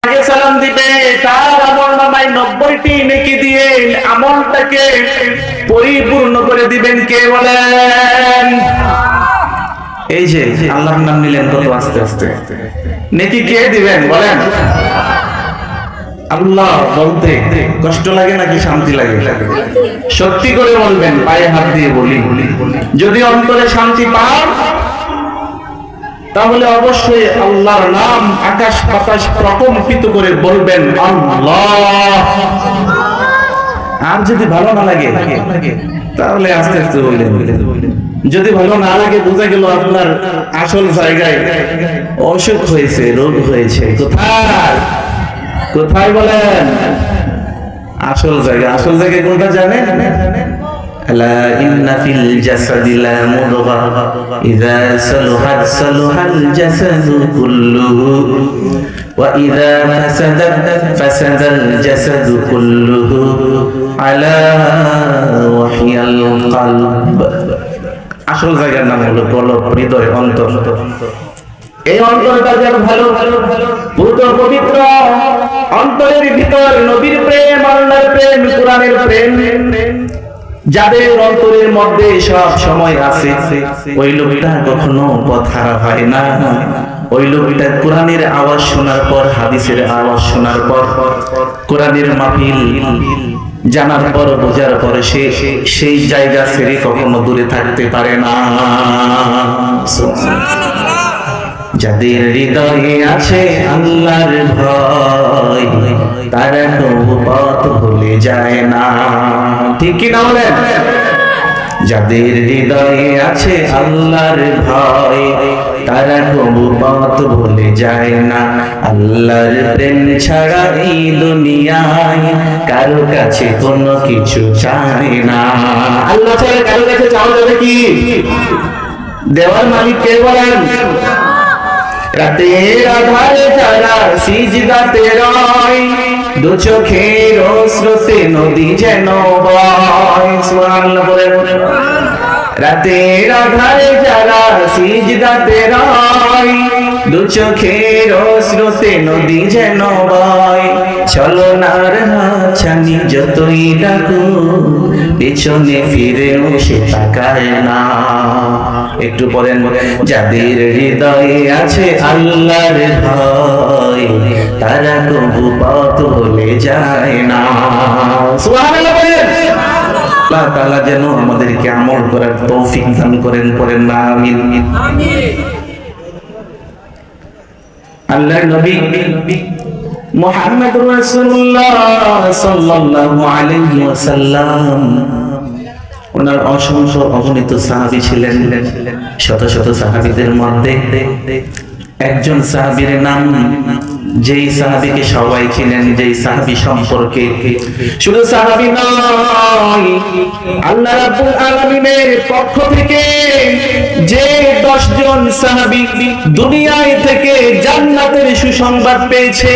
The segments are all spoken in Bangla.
সালাম দিবে, তার আমল নামায় 90টি নেকি দিয়ে আমলটাকে পরিপূর্ণ করে দিবেন কে বলেন? এই যে আল্লাহর নাম নিলেন কত আস্তে আস্তে, নেকি কে দিবেন বলেন? আল্লাহ বলতে কষ্ট লাগে নাকি শান্তি লাগে? সত্যি করে বলবেন, পায়ে হাত দিয়ে বলি, যদি অন্তরে শান্তি পান তাহলে অবশ্যই আল্লাহর নাম আকাশ বাতাস প্রকম্পিত করে বলবেন আল্লাহ। আর যদি ভালো না লাগে তাহলে আস্তে আস্তে বললেন। যদি ভালো না লাগে বোঝা গেল আপনার আসল জায়গায় অসুখ হয়েছে, রোগ হয়েছে। কোথায় কোথায় বলেন? আসল জায়গা। আসল জায়গা কোনটা জানেন? আলা ইন্না ফিল জাসাদি লা মুদগা ইযা সালুহাত সালুহাল জাসাদু কুল্লুহু ওয়া ইযা ফাসাদাত ফাসাদাল জাসাদু কুল্লুহু আলা ওয়াহিয়াল কলব। আসল জায়গার নাম হলো কলব, হৃদয়, অন্তর। এই অন্তরটা যেন ভালো পুরো পবিত্র, অন্তরের ভিতর নবীর প্রেম, আল্লাহর প্রেম, কোরআনের প্রেম যাদের অন্তরের মধ্যে সব সময় আছে, ওই লোকটা কখনো পথ হারা হয় না। ওই লোকটা কোরআনের আওয়াজ শোনার পর, হাদিসের আওয়াজ শোনার পর, কোরআনের মাহফিল জানার পর, বোঝার পর সে সেই জায়গা ছেড়ে কখনো দূরে থাকতে পারে না। যাদের হৃদয়ে আছে আল্লাহর ভয়, তারা তবু পথ ভুলে যায় না। ঠিক কি না বলেন? যাদের হৃদয়ে আছে আল্লাহর ভয়, তারা তবু পথ ভুলে যায় না। আল্লাহর প্রেম ছাড়া এই দুনিয়ায় কারো কাছে কোনো কিছু চায় না। আল্লাহ ছাড়া কারো কাছে চাওয়া যাবে কি? দেওয়ার মালিক কে বলেন? রাতের আধারে যারা সিজদাতে রয়, দু চোখের স্রোতে নদী যেন বয়। সুবহানাল্লাহ বলেন। রাতের আধারে যারা সিজদাতে রয়, দু চোখের স্রোতে নদী যেন বয়। চলনার হাতছানি যতই ডাকো, পেছনে ফিরেও সে তাকায় না। একটু পরেন, যাদের হৃদয়ে আছে আল্লাহর ভয়, তারা কবু পথ ভুলে যায় না। সুবহানাল্লাহ বলেন। আল্লাহ তাআলা যেন আমাদেরকে আমল করার তৌফিক দান করেন, করেন না আমিন। আল্লাহর নবী মুহাম্মদুর রাসূলুল্লাহ সাল্লাল্লাহু আলাইহি ওয়াসাল্লাম, ওনার অসংখ্য অগণিত সাহাবী ছিলেন। শত শত সাহাবীদের মধ্যে একজন সাহাবীর নাম, যেই সাহাবীকে সবাই চিনেন, যেই সাহাবী সম্পর্কে শুধু সাহাবী নয়, আল্লাহ রাব্বুল আলামিনের পক্ষ থেকে যে 10 জন সাহাবী দুনিয়ায় থেকে জান্নাতের সুসংবাদ পেয়েছে,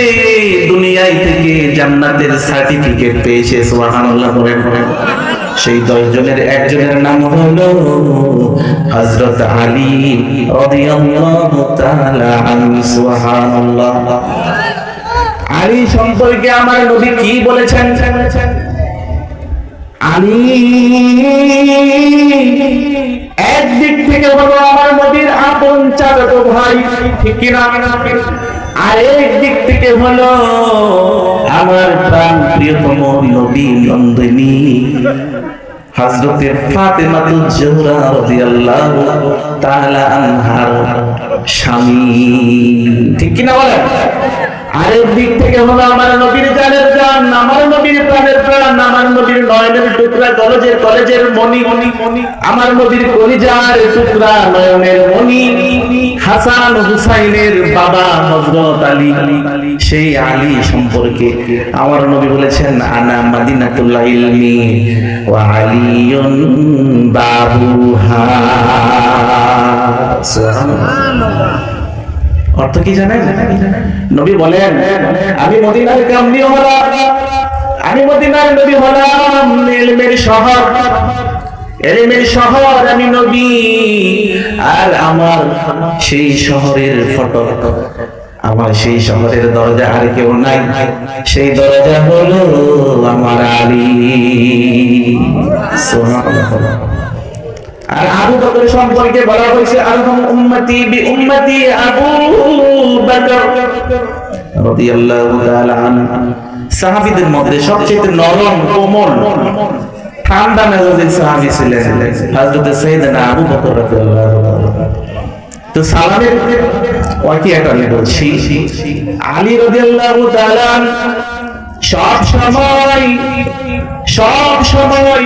দুনিয়ায় থেকে জান্নাতের সার্টিফিকেট পেয়েছে। সুবহানাল্লাহ বলেন। সেই 10 জনের একজনের নাম হলো হযরত আলী রাদিয়াল্লাহু তাআলা আনহু। সুবহানাল্লাহ। আলী সম্পর্কে আমার নবী কি বলেছেন? আলী একদিক থেকে হলো আমার নবীর আপন চাচাতো ভাই, ঠিক কি না? আর একদিক থেকে হলো আমার প্রাণ প্রিয়তম নবী নন্দিনী হযরতে ফাতেমাতুজ জোহরা রাদিয়াল্লাহু তাআলা আনহার স্বামী, ঠিক কি না বলেন? আরেক দিক থেকে হলো আমার নবীর জানের জান, আমার নবীর প্রাণের প্রাণ, আমার নবীর নয়নের টুকরা, কলেজের মণি, আমার নবীর কলিজার টুকরা, নয়নের মণি, হাসান হুসাইনের বাবা হযরত আলী। সেই আলী সম্পর্কে আমার নবী বলেছেন, আনা মাদিনাতুল ইলমি ওয়া আলিয়ুন বাবুহা। সুবহানাল্লাহ। অর্থ কি জানেন? নবী বলেন, আমি মদিনার কামলিওয়ালা, আমি মদিনার নবী হলাম ইলমের শহর, ইলমের শহর আমি নবী। আর আমার সেই শহরের ফটক আমার সেই শহরের দরজা আর কেউ নাই, সেই দরজা হলো আমার আলী। সুবহানাল্লাহ। আর আবু বকর সম্পর্কে বলা হয়েছে আরহাম উম্মতি বি উম্মতি আবু বকর রাদিয়াল্লাহু তাআলা আনহু। সাহাবীদের মধ্যে সবচেয়ে নরম কোমল ঠান্ডা মেজাজের সাহাবী ছিলেন হযরত সাইয়েদনা আবু বকর রাদিয়াল্লাহু তাআলা। তো সালামের ওয়াকিয়াটা আমি বলছি। আলী রাদিয়াল্লাহু তাআলা সব সময়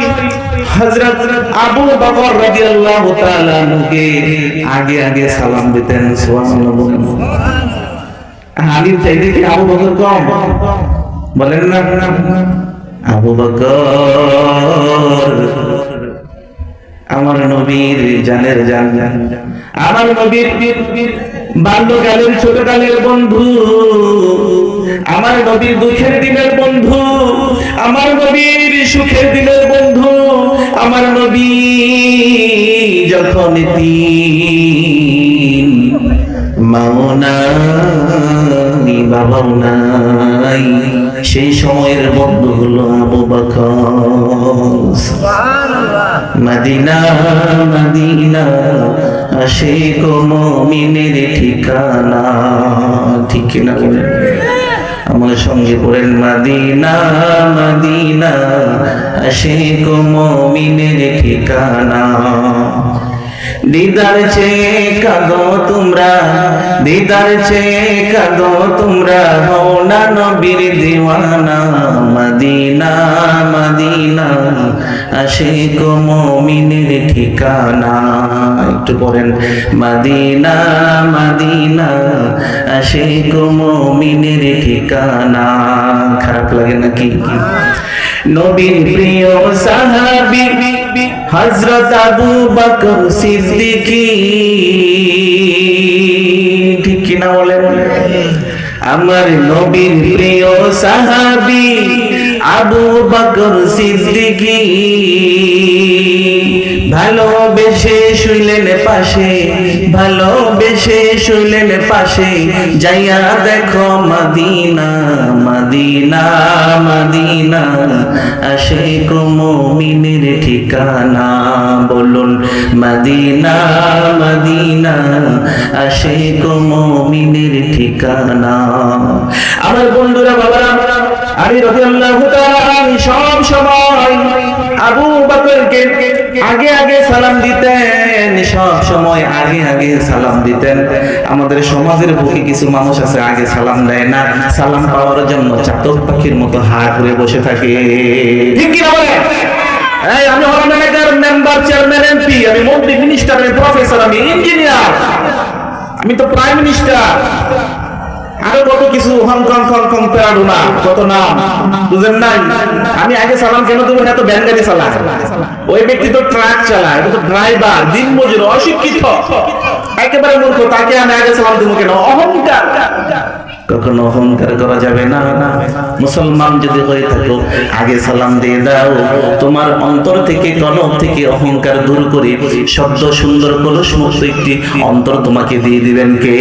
হযরত আবু বকর রাদিয়াল্লাহু তাআলা কে আগে সালাম দিতেন। সুবহানাল্লাহ। আলীর চাইতে কি আবু বকর কম? বলেন না। আবু বকর আমার নবীর জানের জান, আমার নবীর বাল্যকালের ছোটকালের বন্ধু, আমার নবীর দুঃখের দিনের বন্ধু, আমার নবীর সুখের দিনের বন্ধু। আমার নবী যখন তিন মাও নাই বাবাও নাই, সেই সময়ের বন্ধু হলো আবু বকর। মদিনা মদিনা আশিক মুমিনের ঠিকানা, ঠিক না? আমার সঙ্গে পড়েন মদিনা মদিনা আশিক মুমিনের ঠিকানা। দিদার চেয়ে কাঁদো তোমরা, দিদার চেয়ে কাঁদো তোমরা, হও না নবীর দিওয়ানা। মদিনা মদিনা আশিক মুমিনের ঠিকানা। একটু পড়েন মদিনা মদিনা আশিক মুমিনের ঠিকানা। খারাপ লাগে নাকি? নবীর প্রিয় সাহাবী হযরত আবু বকর সিদ্দিকী, ঠিক কি না বলেন? আমার নবীর প্রিয় সাহাবী আবু বকর সিদ্দিকী, ভালোবেসে শুইলেন পাশে, ভালোবেসে শুইলেন পাশে, যাইয়া দেখো মদিনা মদিনা মদিনা আশিক মুমিনের ঠিকানা। বলুন মদিনা মদিনা আশিক মুমিনের ঠিকানা। আমার বন্ধুরা বাবারা, আলী রাদিয়াল্লাহু তাআলা সব সময় আবু বকরকে আগে সালাম দিতেন, সব সময় আগে সালাম দিতেন। আমাদের সমাজের বুকে কিছু মানুষ আছে আগে সালাম দেয় না, সালাম পাওয়ার জন্য চাতক পাখির মতো হাঁ করে বসে থাকে। ঠিক কি না বলেন? এই আমি হলাম এলাকার মেম্বার, চেয়ারম্যান, এমপি, আমি মন্ত্রী, মিনিস্টার, আমি প্রফেসর, আমি ইঞ্জিনিয়ার, আমি তো প্রাইম মিনিস্টার, আরো কত কিছু হংকং প্যারাডোনা, কত নাম বুঝেন নাই। আমি আগে সালাম কেন দেবো? না তো ভ্যান গাড়ি চালায়, ওই ব্যক্তি তো ট্রাক চালায়, এটা তো ড্রাইভার, দিনমজুর, অশিক্ষিত, একেবারে মূর্খ, তাকে আমি আগে সালাম দেবো কেন? অহংকার। কখনো অহংকার করা যাবে না। মুসলমান যদি হয়ে থাকো আগে সালাম দিয়ে দাও। তোমার অন্তর থেকে, কলব থেকে অহংকার দূর করে শব্দ সুন্দর কলস মুক্ত একটি অন্তর তোমাকে দিয়ে দিবেন কে?